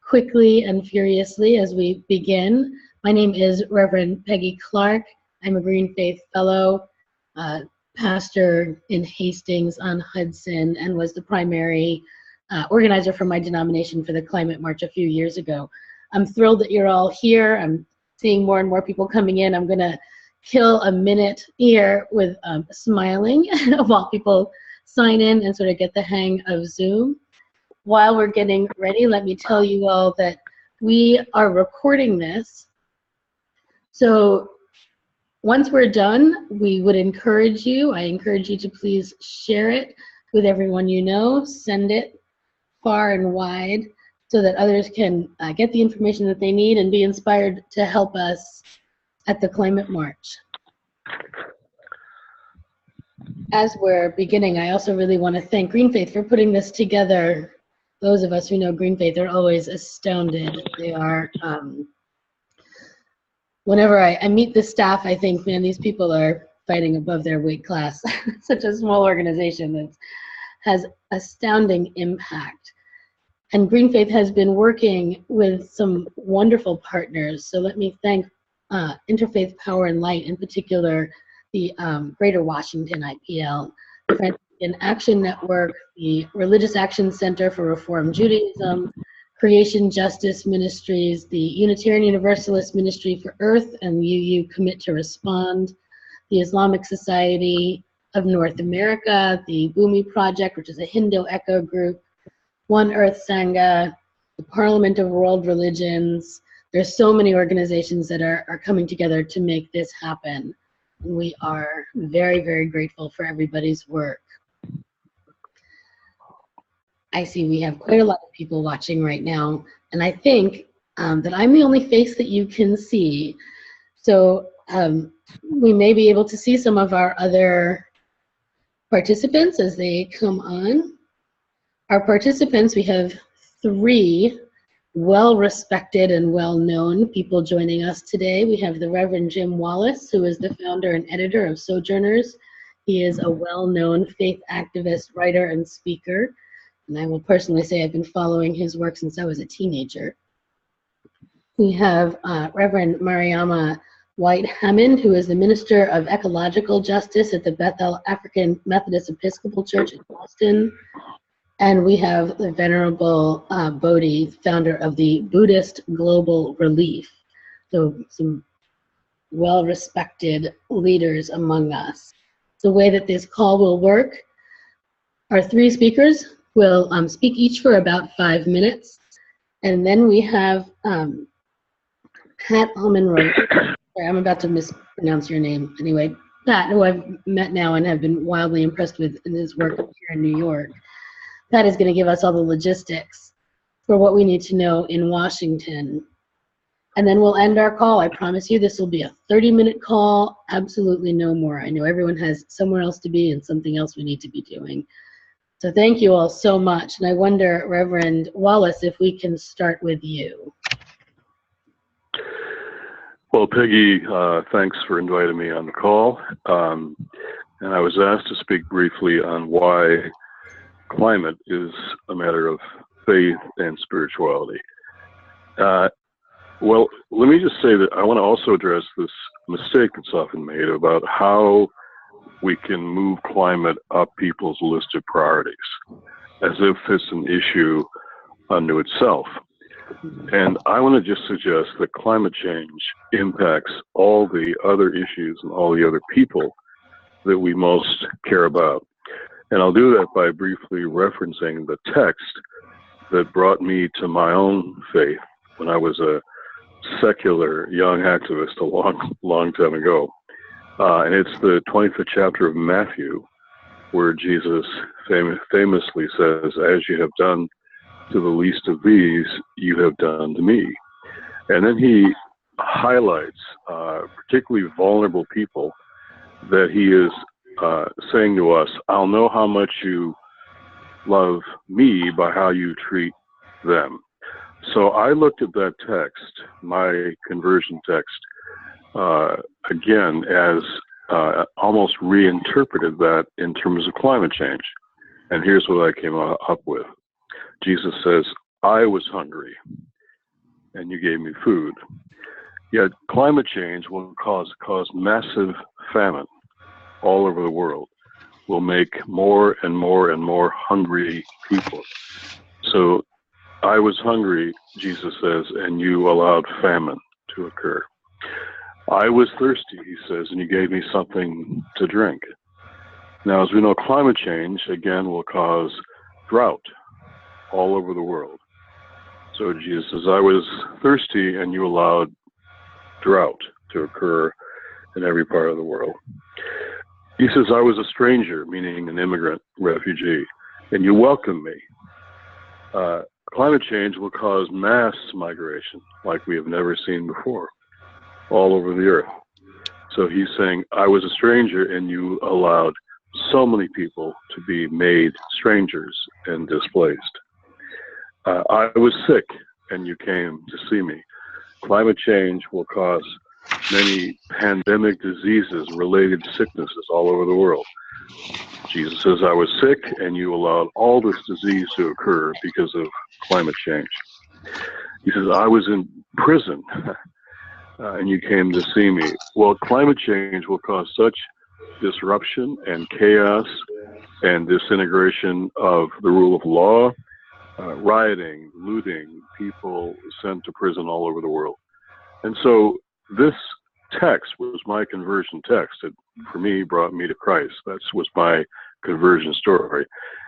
quickly and furiously as we begin. My name is Reverend Peggy Clarke. I'm a GreenFaith Fellow, pastor in Hastings on Hudson, and was the primary organizer for my denomination for the Climate March a few years ago. I'm thrilled that you're all here. I'm seeing more and more people coming in. I'm going to kill a minute here with smiling while people sign in and sort of get the hang of Zoom. While we're getting ready, let me tell you all that we are recording this. So once we're done, we would encourage you, I encourage you to please share it with everyone you know, send it far and wide so that others can get the information that they need and be inspired to help us at the Climate March. As we're beginning, I also really want to thank GreenFaith for putting this together. Those of us who know GreenFaith are always astounded. They are, whenever I meet the staff, I think, man, these people are fighting above their weight class. Such a small organization that has astounding impact. And GreenFaith has been working with some wonderful partners. So let me thank Interfaith Power and Light, in particular, the Greater Washington IPL, the Franciscan Action Network, the Religious Action Center for Reform Judaism, Creation Justice Ministries, the Unitarian Universalist Ministry for Earth and UU Commit to Respond, the Islamic Society of North America, the Bhumi Project, which is a Hindu echo group, One Earth Sangha, the Parliament of World Religions. There's so many organizations that are coming together to make this happen. We are very, very grateful for everybody's work. I see we have quite a lot of people watching right now, and I think that I'm the only face that you can see. So we may be able to see some of our other participants as they come on. Our participants, we have 3 well-respected and well-known people joining us today. We have the Reverend Jim Wallis, who is the founder and editor of Sojourners. He is a well-known faith activist, writer, and speaker. And I will personally say I've been following his work since I was a teenager. We have Reverend Mariama White Hammond, who is the Minister of Ecological Justice at the Bethel African Methodist Episcopal Church in Boston. And we have the Venerable Bodhi, founder of the Buddhist Global Relief. So some well-respected leaders among us. The way that this call will work, our 3 speakers will speak each for about 5 minutes. And then we have Pat Almanroy. Sorry, I'm about to mispronounce your name. Anyway, Pat, who I've met now and have been wildly impressed with in his work here in New York. Pat is going to give us all the logistics for what we need to know in Washington. And then we'll end our call. I promise you this will be a 30-minute call, absolutely no more. I know everyone has somewhere else to be and something else we need to be doing. So thank you all so much. And I wonder, Reverend Wallis, if we can start with you. Well, Peggy, thanks for inviting me on the call. And I was asked to speak briefly on why climate is a matter of faith and spirituality. Well, let me just say that I want to also address this mistake that's often made about how we can move climate up people's list of priorities, as if it's an issue unto itself. And I want to just suggest that climate change impacts all the other issues and all the other people that we most care about. And I'll do that by briefly referencing the text that brought me to my own faith when I was a secular young activist a long time ago. And it's the 25th chapter of Matthew, where Jesus famously says, "As you have done to the least of these, you have done to me." And then he highlights particularly vulnerable people that he is saying to us, "I'll know how much you love me by how you treat them." So I looked at that text, my conversion text, again, as almost reinterpreted that in terms of climate change. And here's what I came up with. Jesus says, "I was hungry, and you gave me food. Yet climate change will cause massive famine all over the world, will make more and more and more hungry people. So I was hungry, Jesus says, and you allowed famine to occur. I was thirsty, he says, and you gave me something to drink. Now, as we know, climate change, again, will cause drought all over the world. So Jesus says, I was thirsty, and you allowed drought to occur in every part of the world. He says, I was a stranger, meaning an immigrant, refugee, and you welcomed me. Climate change will cause mass migration like we have never seen before, all over the earth. So he's saying, I was a stranger, and you allowed so many people to be made strangers and displaced. I was sick, and you came to see me. Climate change will cause many pandemic diseases, related sicknesses all over the world. Jesus says, I was sick, and you allowed all this disease to occur because of climate change. He says, I was in prison, and you came to see me. Well, climate change will cause such disruption and chaos and disintegration of the rule of law, rioting, looting, people sent to prison all over the world. And so this text was my conversion text. It, for me, brought me to Christ. That was my conversion story.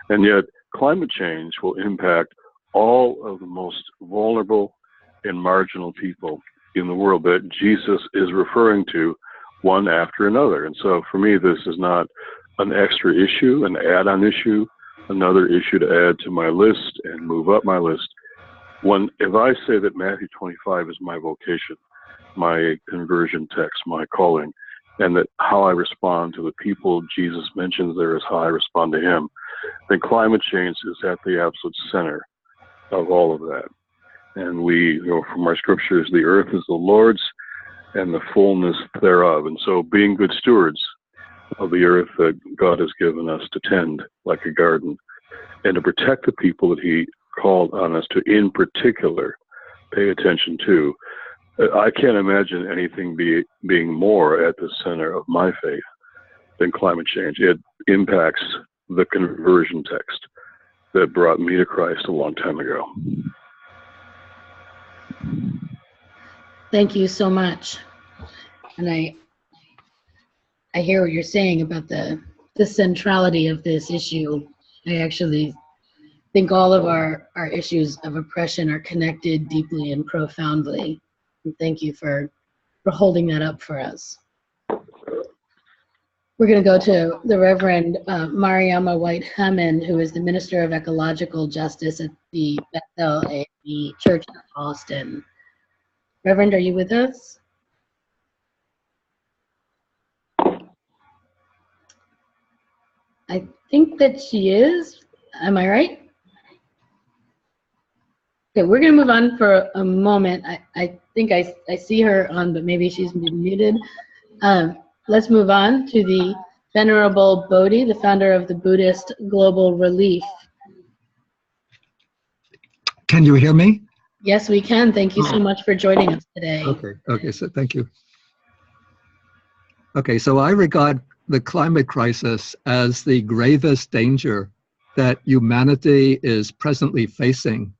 And yet climate change will impact all of the most vulnerable and marginal people in the world that Jesus is referring to, one after another. And so for me, this is not an extra issue, an add-on issue, another issue to add to my list and move up my list. If I say that Matthew 25 is my vocation, my conversion text, my calling, and that how I respond to the people Jesus mentions there is how I respond to him, then climate change is at the absolute center of all of that. And we, from our scriptures, the earth is the Lord's and the fullness thereof. And so being good stewards of the earth that God has given us to tend like a garden and to protect the people that he called on us to, in particular, pay attention to. I can't imagine anything being more at the center of my faith than climate change. It impacts the conversion text that brought me to Christ a long time ago. Thank you so much. And I hear what you're saying about the centrality of this issue. I actually think all of our issues of oppression are connected deeply and profoundly. And thank you for holding that up for us. We're going to go to the Reverend Mariama White-Hammond, who is the Minister of Ecological Justice at the Bethel AME Church in Austin. Reverend, are you with us? I think that she is. Am I right? Okay, we're going to move on for a moment. I think I see her on, but maybe she's been muted. Let's move on to the Venerable Bodhi, the founder of the Buddhist Global Relief. Can you hear me? Yes, we can. Thank you so much for joining us today. Okay, so thank you. Okay, so I regard the climate crisis as the gravest danger that humanity is presently facing.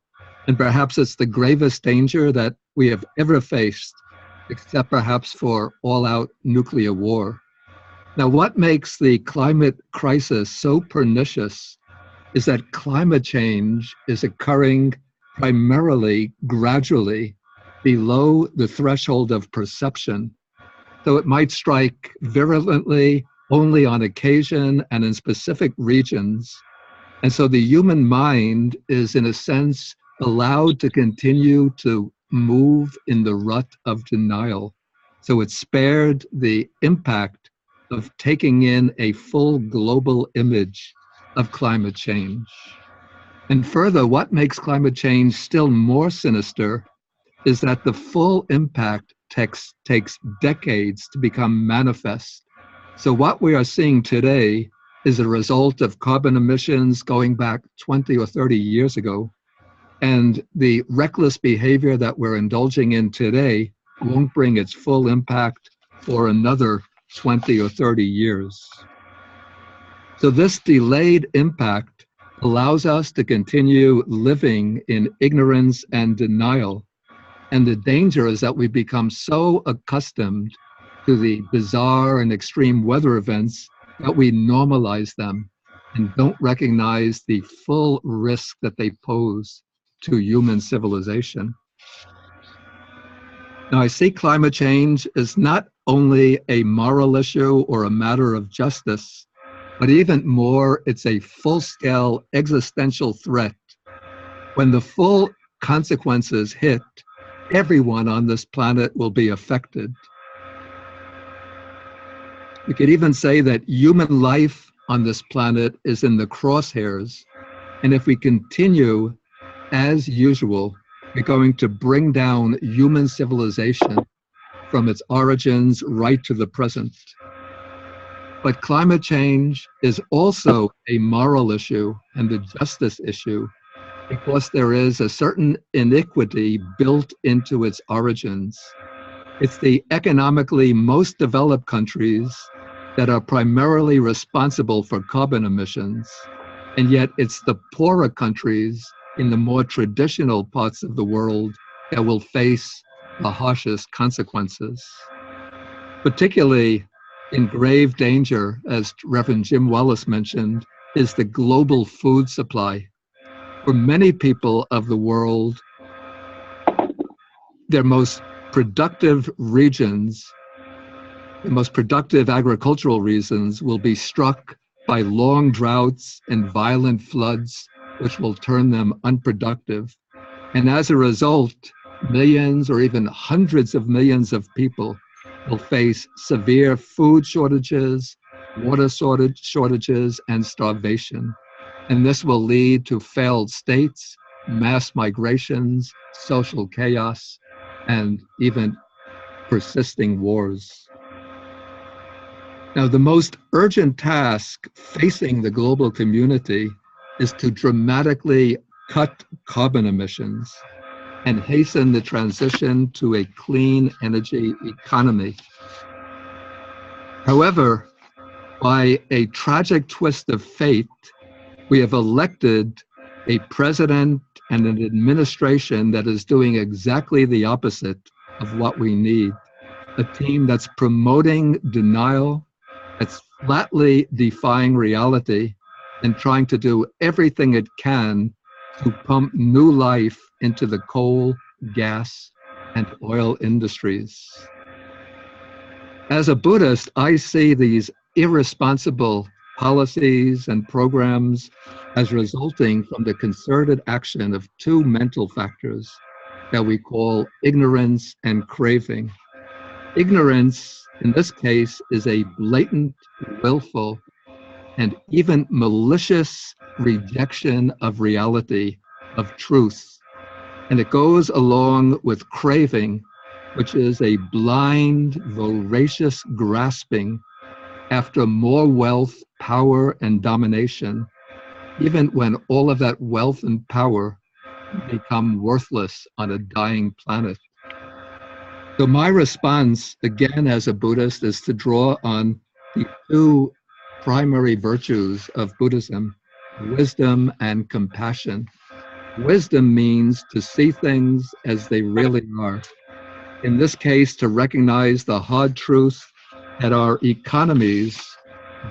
And perhaps it's the gravest danger that we have ever faced, except perhaps for all-out nuclear war. Now, what makes the climate crisis so pernicious is that climate change is occurring primarily, gradually, below the threshold of perception. So it might strike virulently only on occasion and in specific regions. And so the human mind is, in a sense, allowed to continue to move in the rut of denial. So it's spared the impact of taking in a full global image of climate change. And further, what makes climate change still more sinister is that the full impact takes decades to become manifest. So what we are seeing today is a result of carbon emissions going back 20 or 30 years ago. And the reckless behavior that we're indulging in today won't bring its full impact for another 20 or 30 years. So this delayed impact allows us to continue living in ignorance and denial. And the danger is that we become so accustomed to the bizarre and extreme weather events that we normalize them and don't recognize the full risk that they pose to human civilization. Now, I see climate change as not only a moral issue or a matter of justice, but even more, it's a full-scale existential threat. When the full consequences hit, everyone on this planet will be affected. We could even say that human life on this planet is in the crosshairs, and if we continue as usual, we're going to bring down human civilization from its origins right to the present. But climate change is also a moral issue and a justice issue because there is a certain iniquity built into its origins. It's the economically most developed countries that are primarily responsible for carbon emissions, and yet it's the poorer countries in the more traditional parts of the world that will face the harshest consequences. Particularly in grave danger, as Reverend Jim Wallis mentioned, is the global food supply. For many people of the world, their most productive regions, the most productive agricultural regions will be struck by long droughts and violent floods, which will turn them unproductive. And as a result, millions or even hundreds of millions of people will face severe food shortages, water shortages, and starvation. And this will lead to failed states, mass migrations, social chaos, and even persisting wars. Now, the most urgent task facing the global community is to dramatically cut carbon emissions and hasten the transition to a clean energy economy. However, by a tragic twist of fate, we have elected a president and an administration that is doing exactly the opposite of what we need. A team that's promoting denial, that's flatly defying reality, and trying to do everything it can to pump new life into the coal, gas, and oil industries. As a Buddhist, I see these irresponsible policies and programs as resulting from the concerted action of two mental factors that we call ignorance and craving. Ignorance, in this case, is a blatant, willful, and even malicious rejection of reality, of truth. And it goes along with craving, which is a blind, voracious grasping after more wealth, power, and domination, even when all of that wealth and power become worthless on a dying planet. So my response, again as a Buddhist, is to draw on the two primary virtues of Buddhism, wisdom and compassion. Wisdom means to see things as they really are. In this case, to recognize the hard truth that our economies,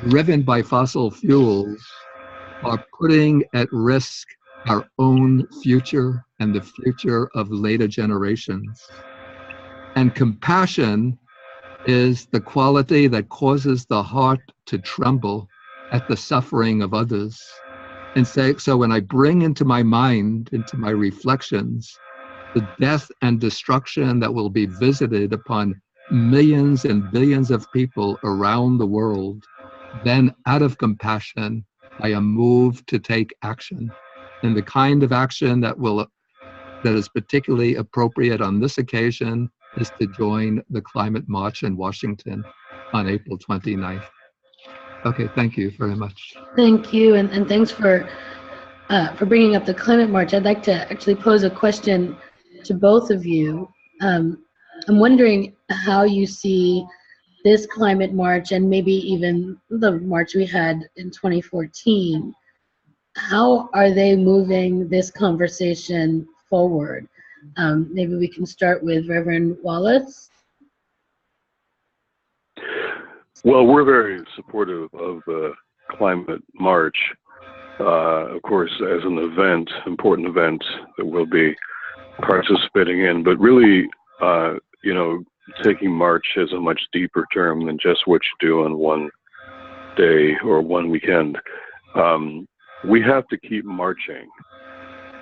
driven by fossil fuels, are putting at risk our own future and the future of later generations. And compassion is the quality that causes the heart to tremble at the suffering of others. And so when I bring into my mind, into my reflections, the death and destruction that will be visited upon millions and billions of people around the world, then out of compassion, I am moved to take action. And the kind of action that is particularly appropriate on this occasion is to join the climate march in Washington on April 29th. Okay, thank you very much. Thank you, and thanks for for bringing up the climate march. I'd like to actually pose a question to both of you. I'm wondering how you see this climate march and maybe even the march we had in 2014. How are they moving this conversation forward? Maybe we can start with Reverend Wallis. Well, we're very supportive of the climate march, of course, as an event, important event that we'll be participating in, but really, you know, taking march as a much deeper term than just what you do on one day or one weekend. We have to keep marching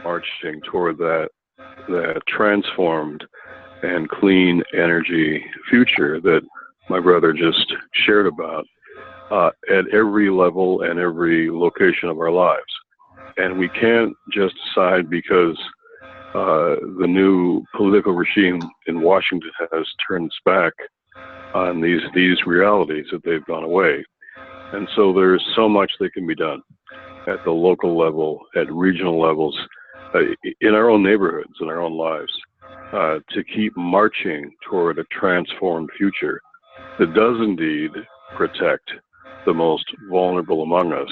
toward that transformed and clean energy future that my brother just shared about, at every level and every location of our lives. And we can't just decide because the new political regime in Washington has turned its back on these realities that they've gone away. And so there's so much that can be done at the local level, at regional levels, in our own neighborhoods, in our own lives, to keep marching toward a transformed future that does indeed protect the most vulnerable among us.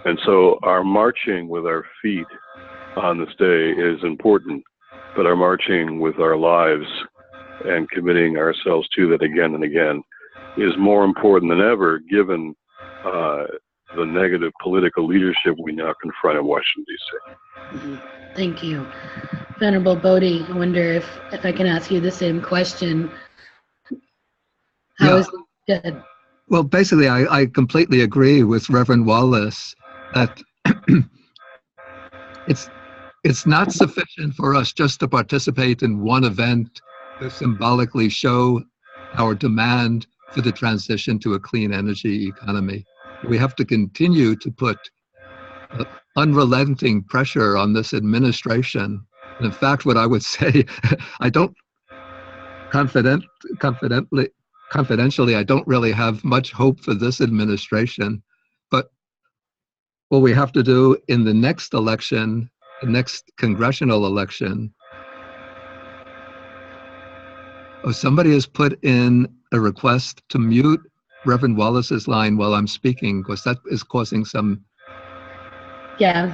And so our marching with our feet on this day is important, but our marching with our lives and committing ourselves to that again and again is more important than ever, given the negative political leadership we now confront in Washington, D.C. Thank you. Venerable Bodhi, I wonder if I can ask you the same question. How is it good? Well, basically, I completely agree with Reverend Wallis that it's not sufficient for us just to participate in one event to symbolically show our demand for the transition to a clean energy economy. We have to continue to put unrelenting pressure on this administration. And in fact, what I would say, I don't confidentially, I don't really have much hope for this administration. But what we have to do in the next election, the next congressional election, somebody has put in a request to mute Reverend Wallis's line while I'm speaking, because that is causing some. Yeah,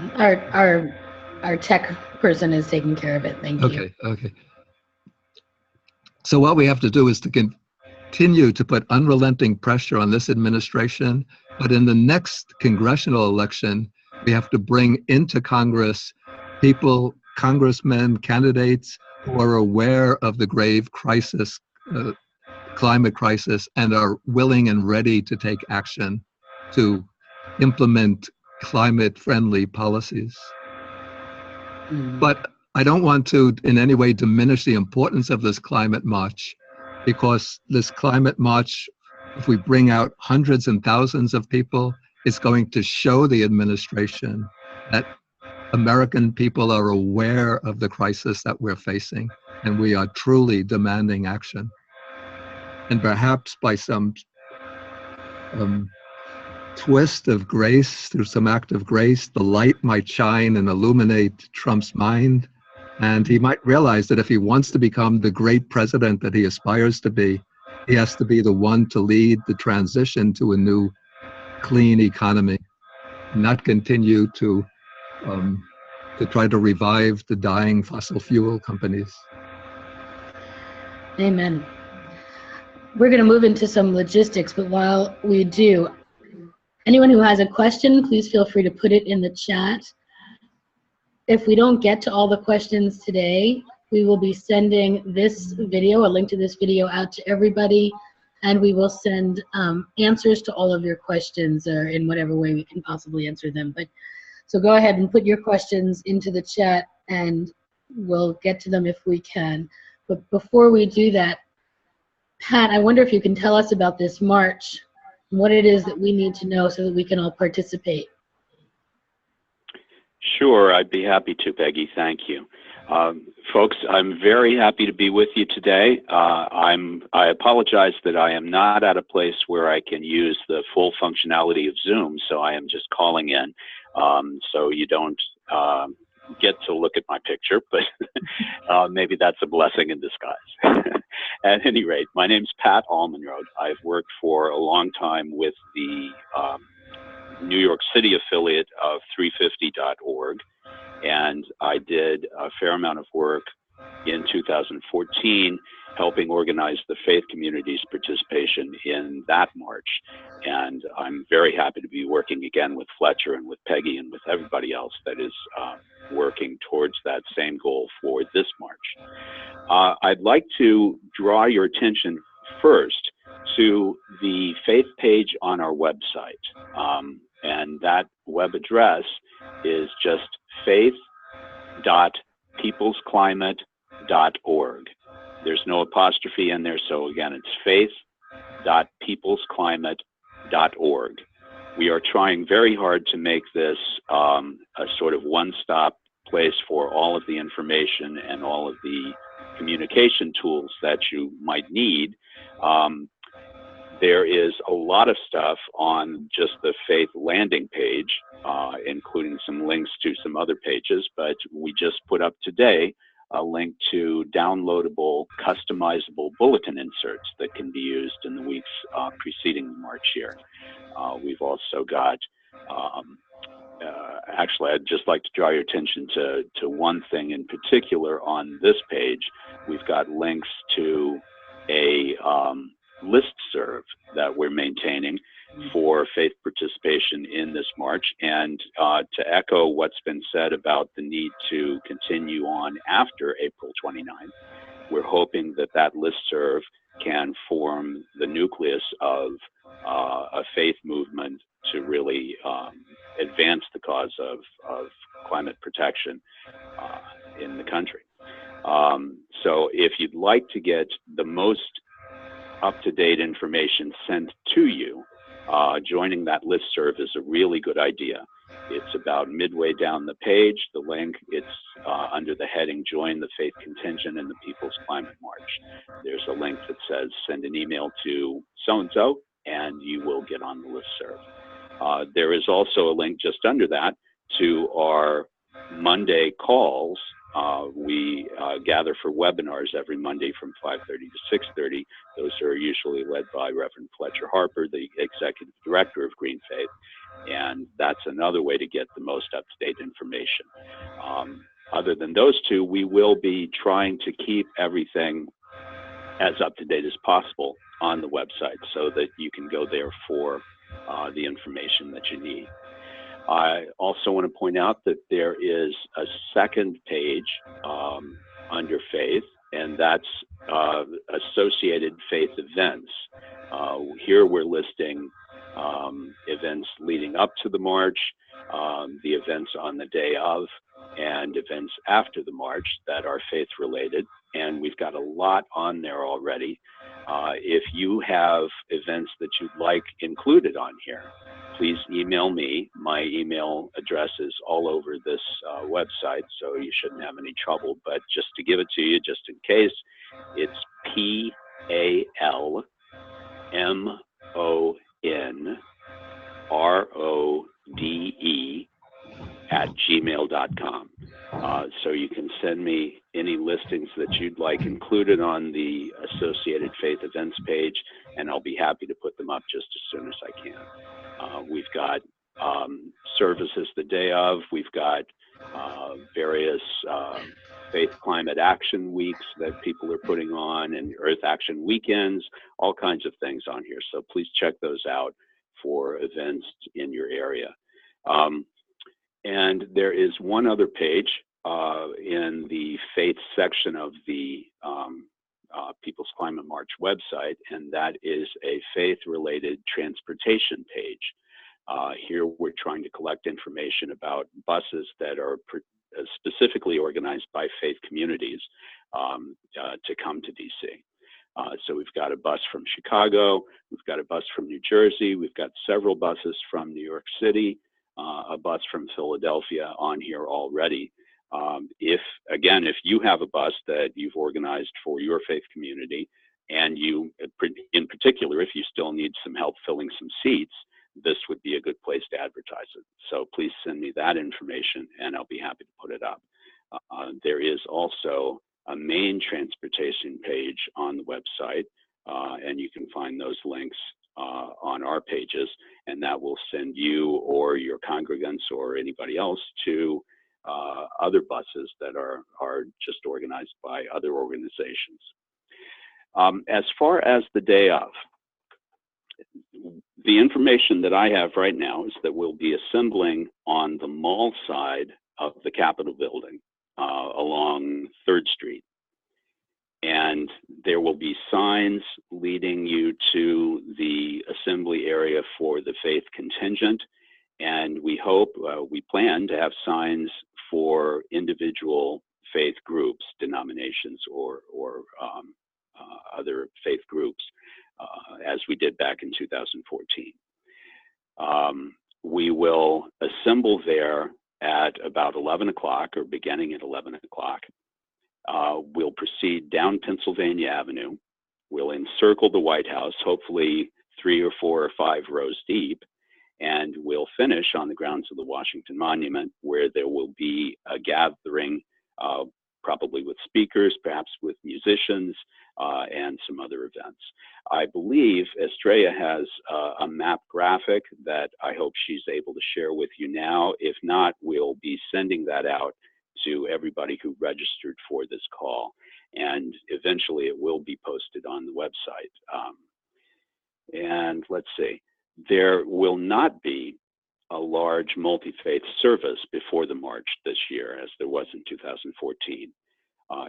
our tech person is taking care of it. Thank you. Okay. So what we have to do is to continue to put unrelenting pressure on this administration, but in the next congressional election, we have to bring into Congress people, congressmen, candidates who are aware of the grave crisis, climate crisis, and are willing and ready to take action to implement climate-friendly policies. But I don't want to in any way diminish the importance of this climate march, because this climate march, if we bring out hundreds and thousands of people, it's going to show the administration that American people are aware of the crisis that we're facing, and we are truly demanding action. And perhaps by some twist of grace, through some act of grace, the light might shine and illuminate Trump's mind, and he might realize that if he wants to become the great president that he aspires to be, he has to be the one to lead the transition to a new clean economy, not continue to try to revive the dying fossil fuel companies. Amen. We're going to move into some logistics, but while we do, anyone who has a question, please feel free to put it in the chat. If we don't get to all the questions today, we will be sending this video, a link to this video, out to everybody, and we will send answers to all of your questions, or in whatever way we can possibly answer them. But so go ahead and put your questions into the chat, and we'll get to them if we can. But before we do that, Pat, I wonder if you can tell us about this march, what it is that we need to know so that we can all participate. Sure, I'd be happy to, Peggy. Thank you. Folks, I'm very happy to be with you today. I apologize that I am not at a place where I can use the full functionality of Zoom, so I am just calling in, so you don't get to look at my picture, but maybe that's a blessing in disguise. At any rate, my name's Pat Almenrode. I've worked for a long time with the New York City affiliate of 350.org, and I did a fair amount of work in 2014 helping organize the faith community's participation in that march. And I'm very happy to be working again with Fletcher and with Peggy and with everybody else that is working towards that same goal for this march. I'd like to draw your attention first to the faith page on our website. And that web address is just faith.peoplesclimate.org. There's no apostrophe in there, so again, it's faith.peoplesclimate.org. We are trying very hard to make this a sort of one-stop place for all of the information and all of the communication tools that you might need. There is a lot of stuff on just the faith landing page, including some links to some other pages, but we just put up today a link to downloadable, customizable bulletin inserts that can be used in the weeks preceding the march here. We've also got, actually, I'd just like to draw your attention to one thing in particular on this page. We've got links to a listserv that we're maintaining for faith participation in this march, and to echo what's been said about the need to continue on after April 29th, we're hoping that that listserv can form the nucleus of a faith movement to really advance the cause of climate protection in the country. So if you'd like to get the most up-to-date information sent to you, joining that listserv is a really good idea. It's about midway down the page, the link, it's under the heading Join the Faith Contingent in the People's Climate March. There's a link that says send an email to so-and-so and you will get on the listserv. There is also a link just under that to our Monday calls. We gather for webinars every Monday from 5:30 to 6:30. Those are usually led by Reverend Fletcher Harper, the Executive Director of GreenFaith, and that's another way to get the most up-to-date information. Other than those two, we will be trying to keep everything as up-to-date as possible on the website so that you can go there for the information that you need. I also want to point out that there is a second page under faith, and that's associated faith events. Here we're listing events leading up to the march, the events on the day of, and events after the march that are faith related, and we've got a lot on there already. If you have events that you'd like included on here, please email me. My email address is all over this website, so you shouldn't have any trouble. But just to give it to you, just in case, it's PALMONRODE@gmail.com. So you can send me any listings that you'd like included on the Associated Faith Events page, and I'll be happy to put them up just as soon as I can. We've got services the day of. We've got various faith climate action weeks that people are putting on, and Earth Action weekends, all kinds of things on here. So please check those out for events in your area. And there is one other page in the faith section of the People's Climate March website, and that is a faith-related transportation page. Here we're trying to collect information about buses that are specifically organized by faith communities to come to DC. So we've got a bus from Chicago, we've got a bus from New Jersey, we've got several buses from New York City, a bus from Philadelphia on here already. If you have a bus that you've organized for your faith community, and you, in particular, if you still need some help filling some seats, this would be a good place to advertise it. So please send me that information and I'll be happy to put it up. There is also a main transportation page on the website, and you can find those links on our pages, and that will send you or your congregants or anybody else to other buses that are just organized by other organizations. As far as the day of, the information that I have right now is that we'll be assembling on the mall side of the Capitol building along 3rd Street. And there will be signs leading you to the assembly area for the faith contingent. And we hope, we plan to have signs for individual faith groups, denominations, or other faith groups, as we did back in 2014. We will assemble there at about 11 o'clock, or beginning at 11 o'clock. We'll proceed down Pennsylvania Avenue. We'll encircle the White House, hopefully 3 or 4 or 5 rows deep, and we'll finish on the grounds of the Washington Monument, where there will be a gathering, probably with speakers, perhaps with musicians, and some other events. I believe Estrella has a map graphic that I hope she's able to share with you now. If not, we'll be sending that out to everybody who registered for this call, and eventually it will be posted on the website. And let's see, there will not be a large multi-faith service before the march this year, as there was in 2014.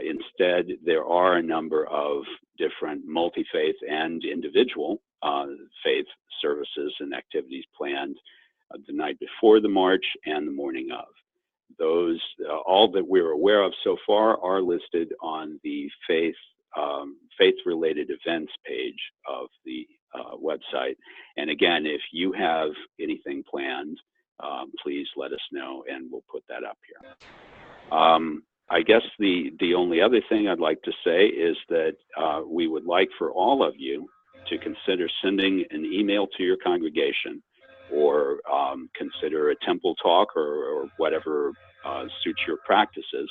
Instead, there are a number of different multi-faith and individual faith services and activities planned the night before the march and the morning of. Those, all that we're aware of so far, are listed on the faith-related events page of the website. And again, if you have anything planned, please let us know and we'll put that up here. I guess the only other thing I'd like to say is that we would like for all of you to consider sending an email to your congregation, or consider a temple talk or whatever suits your practices,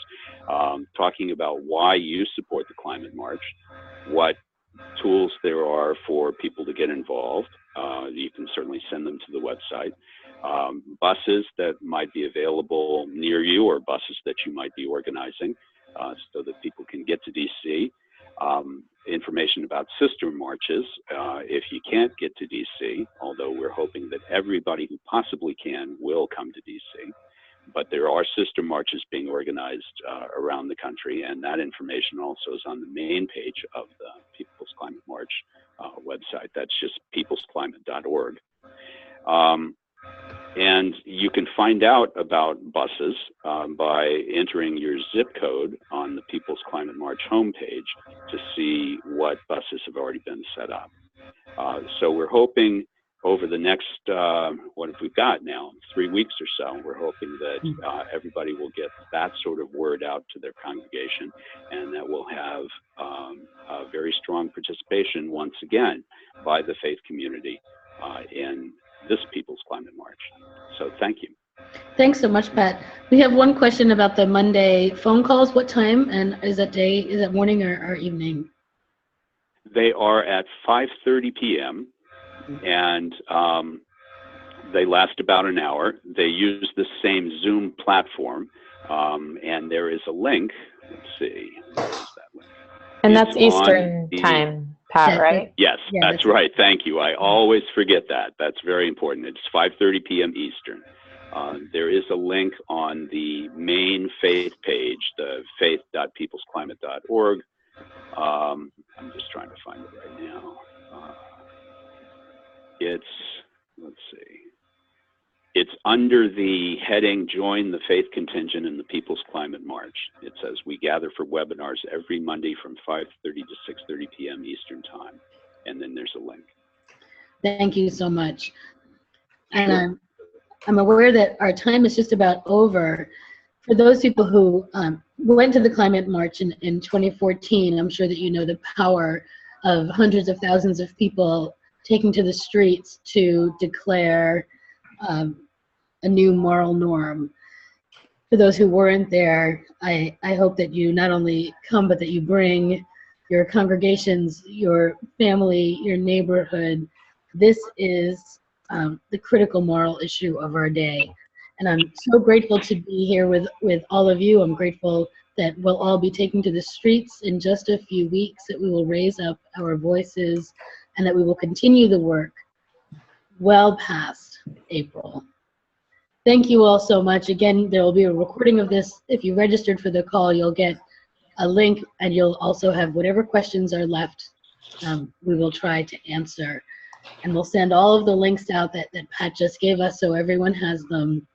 talking about why you support the Climate March, what tools there are for people to get involved. You can certainly send them to the website. Buses that might be available near you, or buses that you might be organizing so that people can get to DC. Information about sister marches if you can't get to DC, although we're hoping that everybody who possibly can will come to DC. But there are sister marches being organized around the country, and that information also is on the main page of the People's Climate March website. That's just peoplesclimate.org. And you can find out about buses by entering your zip code on the People's Climate March homepage to see what buses have already been set up. So we're hoping over the next, what have we got now, 3 weeks or so, we're hoping that everybody will get that sort of word out to their congregation, and that we'll have a very strong participation once again by the faith community in this People's Climate March. So thank you. Thanks so much, Pat. We have one question about the Monday phone calls. What time, and is that morning or evening? They are at 5:30 p.m. and they last about an hour. They use the same Zoom platform, and there is a link. Let's see, where is that link? And that's Eastern time, Pat, right? Yes, yeah, that's right. Thank you. I always forget that. That's very important. It's 5:30 p.m. Eastern. There is a link on the main faith page, the faith.peoplesclimate.org. I'm just trying to find it right now. Let's see. It's under the heading, Join the Faith Contingent in the People's Climate March. It says, we gather for webinars every Monday from 5:30 to 6:30 p.m. Eastern Time. And then there's a link. Thank you so much. And I'm aware that our time is just about over. For those people who went to the Climate March in 2014, I'm sure that you know the power of hundreds of thousands of people taking to the streets to declare a new moral norm. For those who weren't there, I hope that you not only come, but that you bring your congregations, your family, your neighborhood. This is the critical moral issue of our day. And I'm so grateful to be here with all of you. I'm grateful that we'll all be taking to the streets in just a few weeks, that we will raise up our voices, and that we will continue the work well past April. Thank you all so much. Again, there will be a recording of this. If you registered for the call, you'll get a link, and you'll also have whatever questions are left, we will try to answer. And we'll send all of the links out that Pat just gave us so everyone has them.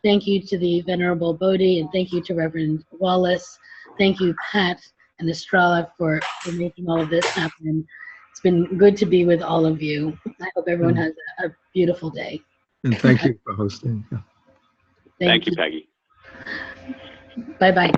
Thank you to the Venerable Bodhi, and thank you to Reverend Wallis. Thank you, Pat and Estrella, for making all of this happen. It's been good to be with all of you. I hope everyone has a beautiful day. And thank you for hosting. Thank you, Peggy. Bye-bye.